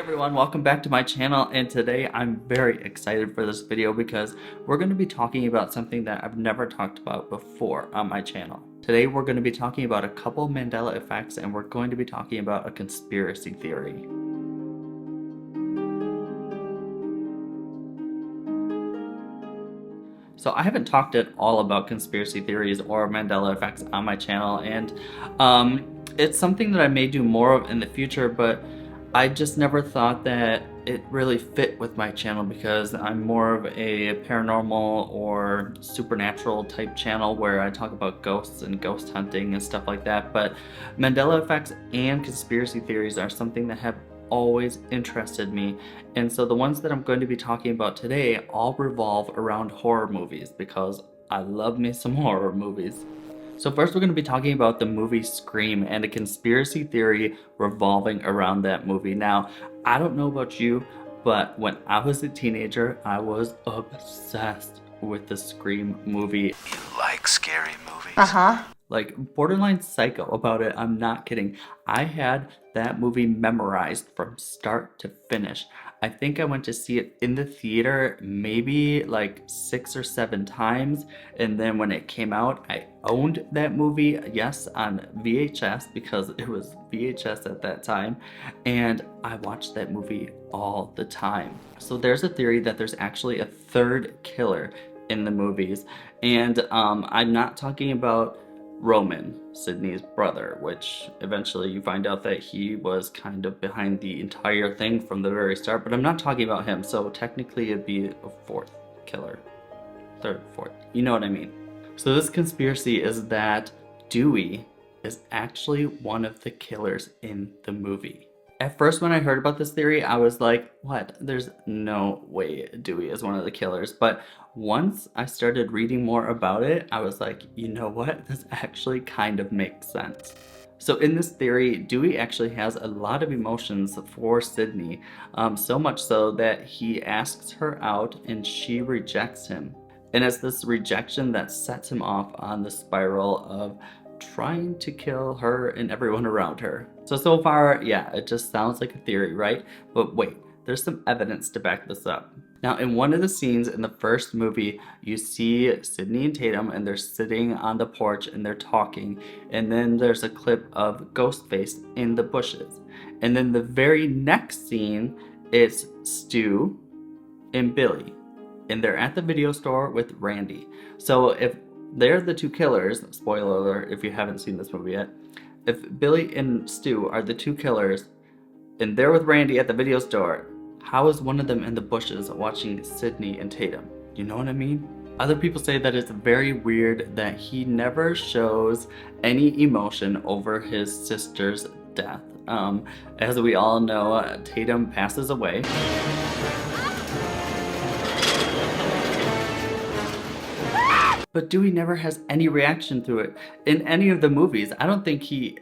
Everyone, welcome back to my channel, and today I'm very excited for this video because we're going to be talking about something that I've never talked about before on my channel. Today we're going to be talking about a couple Mandela effects, and we're going to be talking about a conspiracy theory. So I haven't talked at all about conspiracy theories or Mandela effects on my channel, and it's something that I may do more of in the future, but I just never thought that it really fit with my channel because I'm more of a paranormal or supernatural type channel where I talk about ghosts and ghost hunting and stuff like that. But Mandela effects and conspiracy theories are something that have always interested me, and so the ones that I'm going to be talking about today all revolve around horror movies because I love me some horror movies. So first we're going to be talking about the movie Scream and a conspiracy theory revolving around that movie. Now, I don't know about you, but when I was a teenager, I was obsessed with the Scream movie. You like scary movies? Uh-huh. Like borderline psycho about it, I'm not kidding. I had that movie memorized from start to finish. I think I went to see it in the theater maybe like 6 or 7 times, and then when it came out, I owned that movie, yes, on VHS because it was VHS at that time, and I watched that movie all the time. So there's a theory that there's actually a third killer in the movies, and I'm not talking about Roman, Sydney's brother, which eventually you find out that he was kind of behind the entire thing from the very start, but I'm not talking about him, so technically it'd be a fourth killer. Third, fourth, you know what I mean. So this conspiracy is that Dewey is actually one of the killers in the movie. At first when I heard about this theory, I was like, what? There's no way Dewey is one of the killers. But once I started reading more about it, I was like, you know what? This actually kind of makes sense. So in this theory, Dewey actually has a lot of emotions for Sydney, so much so that he asks her out and she rejects him. And it's this rejection that sets him off on the spiral of trying to kill her and everyone around her. So far, yeah, it just sounds like a theory, right? But wait, there's some evidence to back this up. Now, in one of the scenes in the first movie, you see Sydney and Tatum, and they're sitting on the porch and they're talking, and then there's a clip of Ghostface in the bushes. And then the very next scene, it's Stu and Billy, and they're at the video store with Randy. So if they're the two killers, spoiler alert if you haven't seen this movie yet, if Billy and Stu are the two killers and they're with Randy at the video store, how is one of them in the bushes watching Sydney and Tatum? You know what I mean? Other people say that it's very weird that he never shows any emotion over his sister's death. As we all know, Tatum passes away. But Dewey never has any reaction to it in any of the movies. I don't think he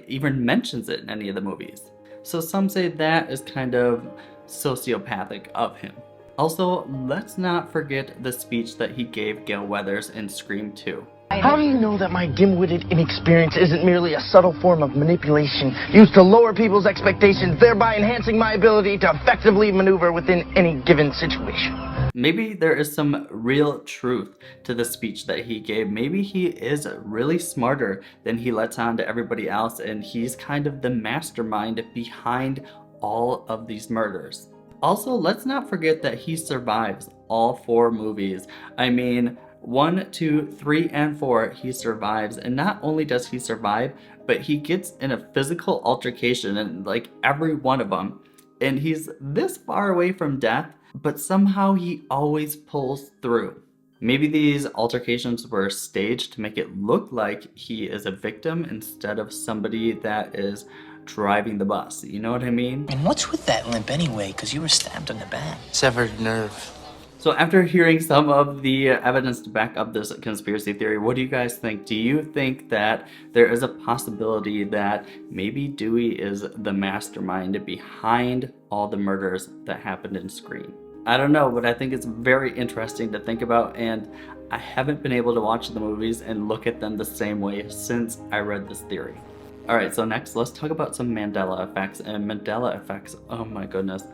even mentions it in any of the movies. So some say that is kind of sociopathic of him. Also, let's not forget the speech that he gave Gale Weathers in Scream 2. How do you know that my dim-witted inexperience isn't merely a subtle form of manipulation used to lower people's expectations, thereby enhancing my ability to effectively maneuver within any given situation? Maybe there is some real truth to the speech that he gave. Maybe he is really smarter than he lets on to everybody else, and he's kind of the mastermind behind all of these murders. Also, let's not forget that he survives all 4 movies. I mean, 1, 2, 3, and 4, he survives. And not only does he survive, but he gets in a physical altercation in like every one of them. And he's this far away from death, but somehow he always pulls through. Maybe these altercations were staged to make it look like he is a victim instead of somebody that is driving the bus. You know what I mean? And what's with that limp anyway? Because you were stabbed in the back. Severed nerve. So after hearing some of the evidence to back up this conspiracy theory, what do you guys think? Do you think that there is a possibility that maybe Dewey is the mastermind behind all the murders that happened in Scream? I don't know, but I think it's very interesting to think about, and I haven't been able to watch the movies and look at them the same way since I read this theory. Alright, so next let's talk about some Mandela effects. And Mandela effects, oh my goodness,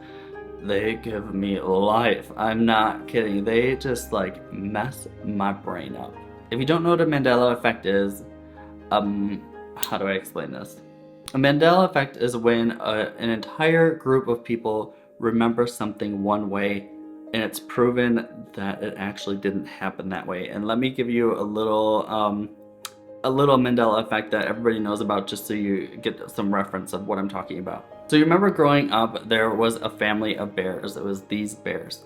they give me life. I'm not kidding. They just like mess my brain up. If you don't know what a Mandela effect is, how do I explain this? A Mandela effect is when an entire group of people remember something one way and it's proven that it actually didn't happen that way. And let me give you a little Mandela effect that everybody knows about, just so you get some reference of what I'm talking about. So you remember growing up, there was a family of bears. It was these bears.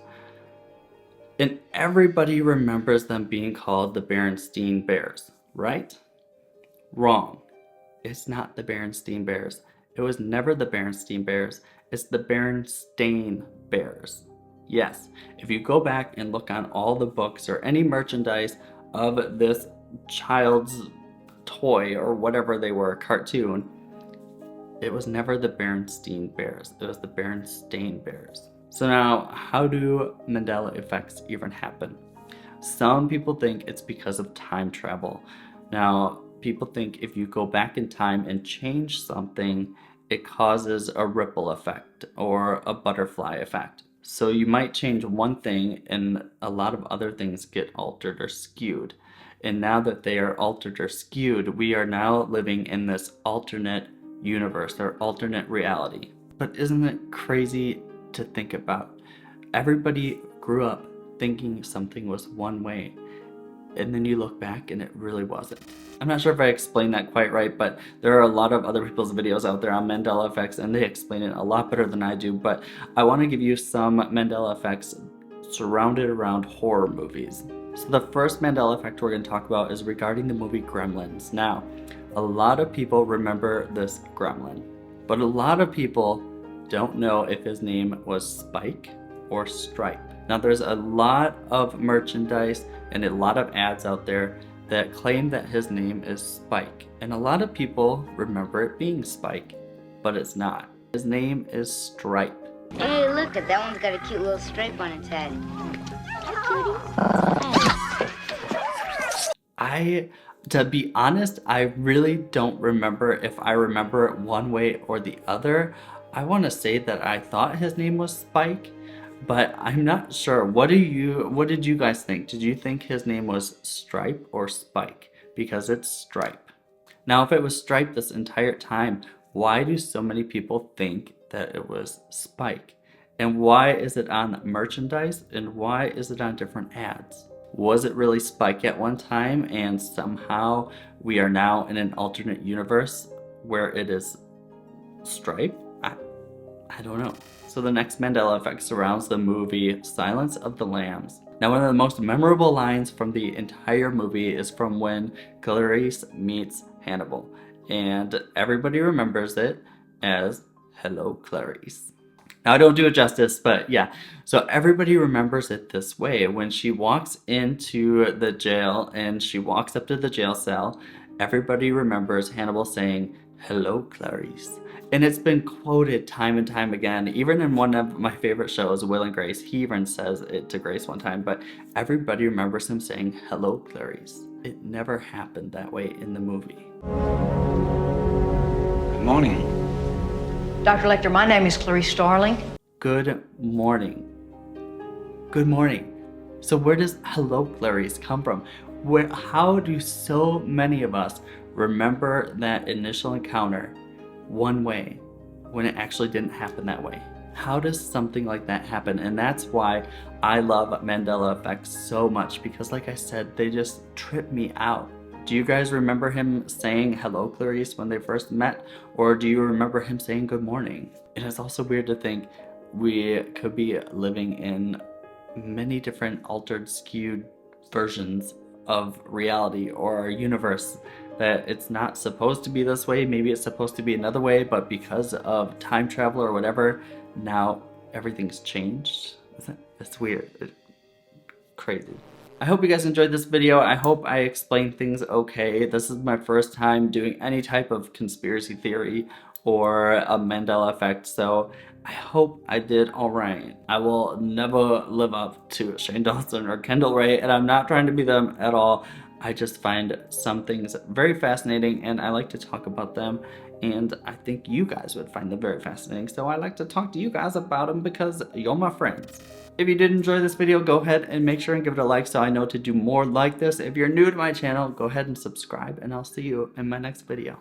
And everybody remembers them being called the Berenstain Bears, right? Wrong. It's not the Berenstain Bears. It was never the Berenstain Bears. It's the Berenstain Bears. Yes, if you go back and look on all the books or any merchandise of this child's toy or whatever they were, cartoon, it was never the Berenstain Bears. It was the Berenstain Bears. So now, how do Mandela effects even happen? Some people think it's because of time travel. Now, people think if you go back in time and change something, it causes a ripple effect or a butterfly effect. So you might change one thing and a lot of other things get altered or skewed. And now that they are altered or skewed, we are now living in this alternate universe or alternate reality. But isn't it crazy to think about? Everybody grew up thinking something was one way, and then you look back and it really wasn't. I'm not sure if I explained that quite right, but there are a lot of other people's videos out there on Mandela effects and they explain it a lot better than I do. But I want to give you some Mandela effects surrounded around horror movies. So the first Mandela effect we're going to talk about is regarding the movie Gremlins. Now, a lot of people remember this gremlin, but a lot of people don't know if his name was Spike or Stripe. Now there's a lot of merchandise and a lot of ads out there that claim that his name is Spike, and a lot of people remember it being Spike, but it's not. His name is Stripe. Hey, look, that one's got a cute little stripe on its head. To be honest, I really don't remember if I remember it one way or the other. I want to say that I thought his name was Spike, but I'm not sure. What did you guys think? Did you think his name was Stripe or Spike? Because it's Stripe. Now, if it was Stripe this entire time, why do so many people think that it was Spike? And why is it on merchandise? And why is it on different ads? Was it really Spike at one time and somehow we are now in an alternate universe where it is Stripe? I don't know. So the next Mandela effect surrounds the movie Silence of the Lambs. Now, one of the most memorable lines from the entire movie is from when Clarice meets Hannibal, and everybody remembers it as "Hello, Clarice." Now, I don't do it justice, but yeah. So everybody remembers it this way. When she walks into the jail and she walks up to the jail cell, everybody remembers Hannibal saying, "Hello, Clarice." And it's been quoted time and time again. Even in one of my favorite shows, Will and Grace, he even says it to Grace one time, but everybody remembers him saying, "Hello, Clarice." It never happened that way in the movie. Good morning. Dr. Lecter, my name is Clarice Starling. Good morning. Good morning. So where does "Hello, Clarice" come from? How do so many of us remember that initial encounter one way when it actually didn't happen that way? How does something like that happen? And that's why I love Mandela Effects so much, because like I said, they just trip me out. Do you guys remember him saying "Hello, Clarice" when they first met? Or do you remember him saying "Good morning"? And it's also weird to think we could be living in many different altered, skewed versions of reality or our universe, that it's not supposed to be this way. Maybe it's supposed to be another way, but because of time travel or whatever, now everything's changed. It's weird. Crazy. I hope you guys enjoyed this video. I hope I explained things okay. This is my first time doing any type of conspiracy theory or a Mandela effect, so I hope I did alright. I will never live up to Shane Dawson or Kendall Ray, and I'm not trying to be them at all. I just find some things very fascinating and I like to talk about them, and I think you guys would find them very fascinating, so I like to talk to you guys about them because you're my friends. If you did enjoy this video, go ahead and make sure and give it a like so I know to do more like this. If you're new to my channel, go ahead and subscribe, and I'll see you in my next video.